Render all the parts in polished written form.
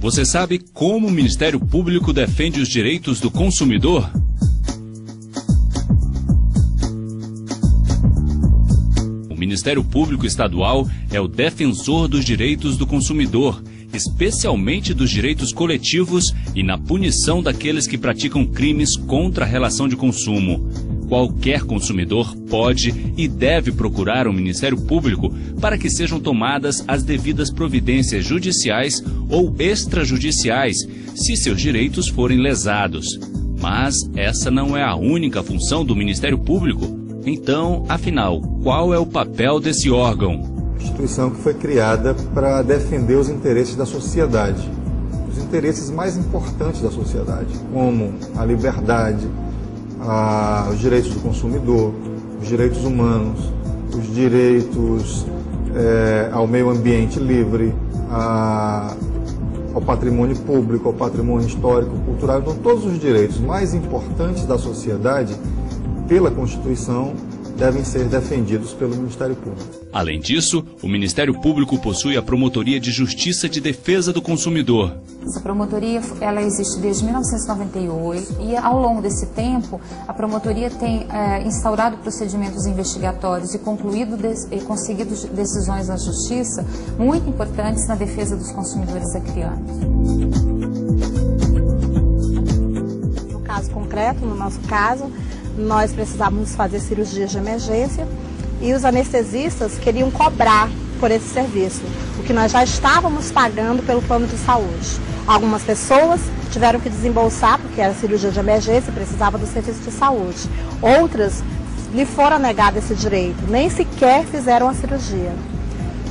Você sabe como o Ministério Público defende os direitos do consumidor? O Ministério Público Estadual é o defensor dos direitos do consumidor, especialmente dos direitos coletivos e na punição daqueles que praticam crimes contra a relação de consumo. Qualquer consumidor pode e deve procurar o Ministério Público para que sejam tomadas as devidas providências judiciais ou extrajudiciais, se seus direitos forem lesados. Mas essa não é a única função do Ministério Público. Então, afinal, qual é o papel desse órgão? Instituição que foi criada para defender os interesses da sociedade, os interesses mais importantes da sociedade, como a liberdade, os direitos do consumidor, os direitos humanos, os direitos ao meio ambiente livre, ao patrimônio público, ao patrimônio histórico, cultural. Então, todos os direitos mais importantes da sociedade, pela Constituição, devem ser defendidos pelo Ministério Público. Além disso, o Ministério Público possui a Promotoria de Justiça de Defesa do Consumidor. Essa promotoria ela existe desde 1998 e, ao longo desse tempo, a promotoria tem instaurado procedimentos investigatórios e conseguido decisões na Justiça muito importantes na defesa dos consumidores acrianos. No caso concreto, no nosso caso, nós precisávamos fazer cirurgias de emergência e os anestesistas queriam cobrar por esse serviço, o que nós já estávamos pagando pelo plano de saúde. Algumas pessoas tiveram que desembolsar, porque era cirurgia de emergência e precisava do serviço de saúde. Outras lhe foram negado esse direito, nem sequer fizeram a cirurgia.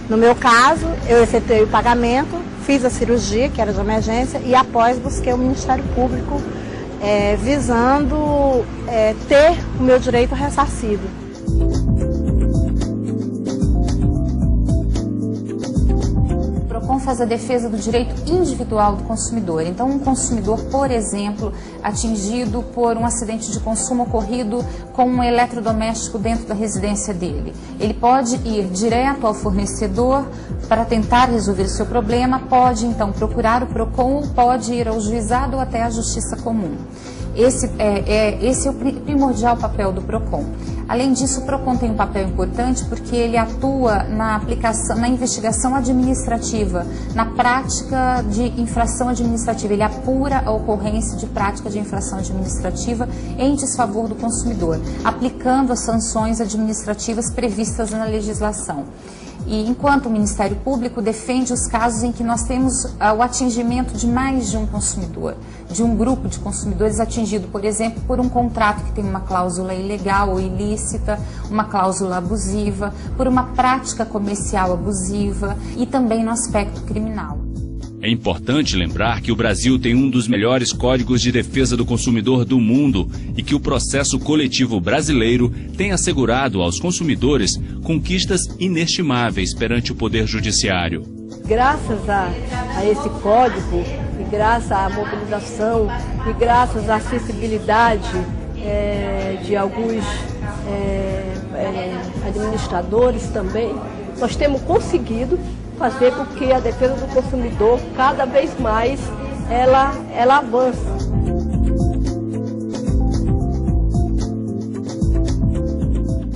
No meu caso, eu efetuei o pagamento, fiz a cirurgia, que era de emergência, e após busquei o Ministério Público visando ter o meu direito ressarcido. O PROCON faz a defesa do direito individual do consumidor. Então, um consumidor, por exemplo, atingido por um acidente de consumo ocorrido com um eletrodoméstico dentro da residência dele, ele pode ir direto ao fornecedor para tentar resolver o seu problema, pode então procurar o PROCON, pode ir ao juizado ou até à Justiça Comum. Esse é o primordial papel do PROCON. Além disso, o PROCON tem um papel importante porque ele atua na aplicação, na investigação administrativa, na prática de infração administrativa. Ele apura a ocorrência de prática de infração administrativa em desfavor do consumidor, aplicando as sanções administrativas previstas na legislação. E enquanto o Ministério Público defende os casos em que nós temos o atingimento de mais de um consumidor, de um grupo de consumidores atingido, por exemplo, por um contrato que tem uma cláusula ilegal ou ilícita, uma cláusula abusiva, por uma prática comercial abusiva e também no aspecto criminal. É importante lembrar que o Brasil tem um dos melhores códigos de defesa do consumidor do mundo e que o processo coletivo brasileiro tem assegurado aos consumidores conquistas inestimáveis perante o Poder Judiciário. Graças a esse código, e graças à mobilização, e graças à acessibilidade de alguns administradores também, nós temos conseguido fazer com que a defesa do consumidor, cada vez mais, ela avance.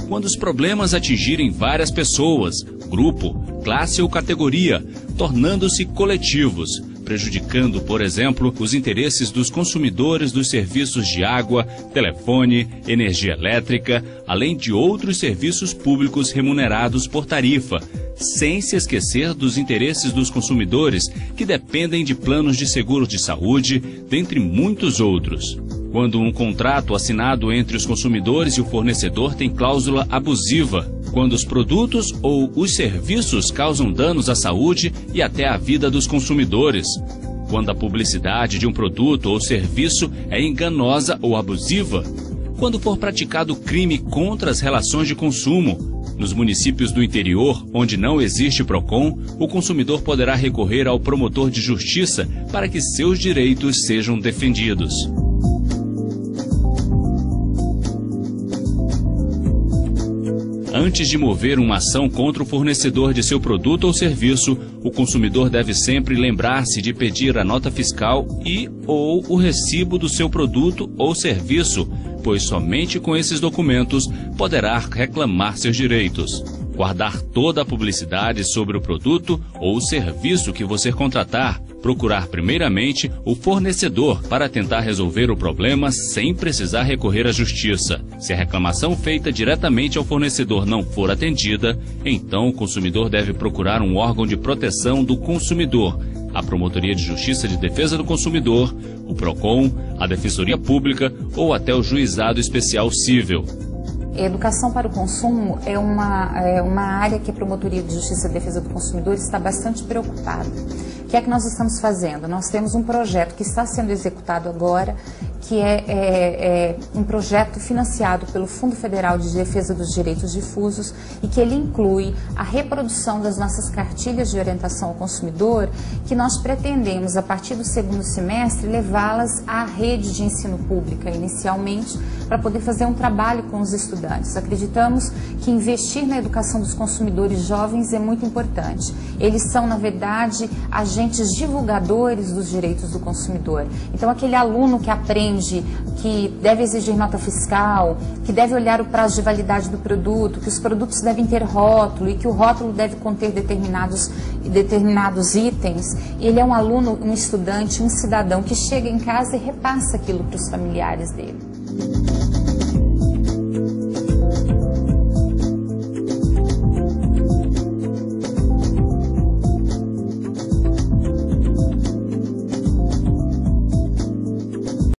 Quando os problemas atingirem várias pessoas, grupo, classe ou categoria, tornando-se coletivos, prejudicando, por exemplo, os interesses dos consumidores dos serviços de água, telefone, energia elétrica, além de outros serviços públicos remunerados por tarifa, sem se esquecer dos interesses dos consumidores que dependem de planos de seguro de saúde, dentre muitos outros. Quando um contrato assinado entre os consumidores e o fornecedor tem cláusula abusiva, quando os produtos ou os serviços causam danos à saúde e até à vida dos consumidores, quando a publicidade de um produto ou serviço é enganosa ou abusiva, quando for praticado crime contra as relações de consumo. Nos municípios do interior, onde não existe PROCON, o consumidor poderá recorrer ao promotor de justiça para que seus direitos sejam defendidos. Antes de mover uma ação contra o fornecedor de seu produto ou serviço, o consumidor deve sempre lembrar-se de pedir a nota fiscal ou o recibo do seu produto ou serviço, pois somente com esses documentos poderá reclamar seus direitos. Guardar toda a publicidade sobre o produto ou serviço que você contratar. Procurar primeiramente o fornecedor para tentar resolver o problema sem precisar recorrer à justiça. Se a reclamação feita diretamente ao fornecedor não for atendida, então o consumidor deve procurar um órgão de proteção do consumidor, a Promotoria de Justiça de Defesa do Consumidor, o PROCON, a Defensoria Pública ou até o Juizado Especial Cível. Educação para o consumo é uma área que a Promotoria de Justiça e Defesa do Consumidor está bastante preocupada. O que é que nós estamos fazendo? Nós temos um projeto que está sendo executado agora, que é um projeto financiado pelo Fundo Federal de Defesa dos Direitos Difusos e que ele inclui a reprodução das nossas cartilhas de orientação ao consumidor, que nós pretendemos, a partir do segundo semestre, levá-las à rede de ensino pública, inicialmente, para poder fazer um trabalho com os estudantes. Acreditamos que investir na educação dos consumidores jovens é muito importante. Eles são, na verdade, agentes divulgadores dos direitos do consumidor. Então, aquele aluno que aprende que deve exigir nota fiscal, que deve olhar o prazo de validade do produto, que os produtos devem ter rótulo e que o rótulo deve conter determinados itens, ele é um aluno, um estudante, um cidadão que chega em casa e repassa aquilo para os familiares dele.